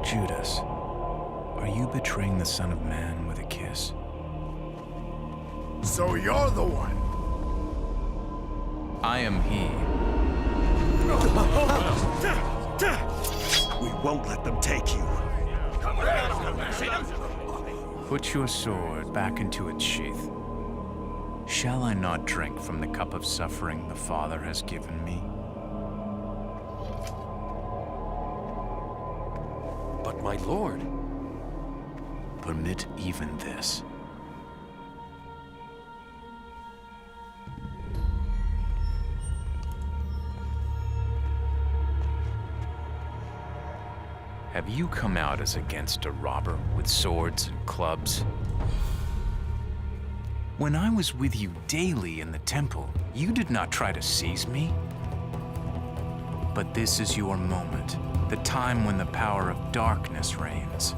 Judas, are you betraying the Son of Man with a kiss? So you're the one. I am he. We won't let them take you. Put your sword back into its sheath. Shall I not drink from the cup of suffering the Father has given me? But my lord... Permit even this. Have you come out as against a robber with swords and clubs? When I was with you daily in the temple, you did not try to seize me. But this is your moment, the time when the power of darkness reigns.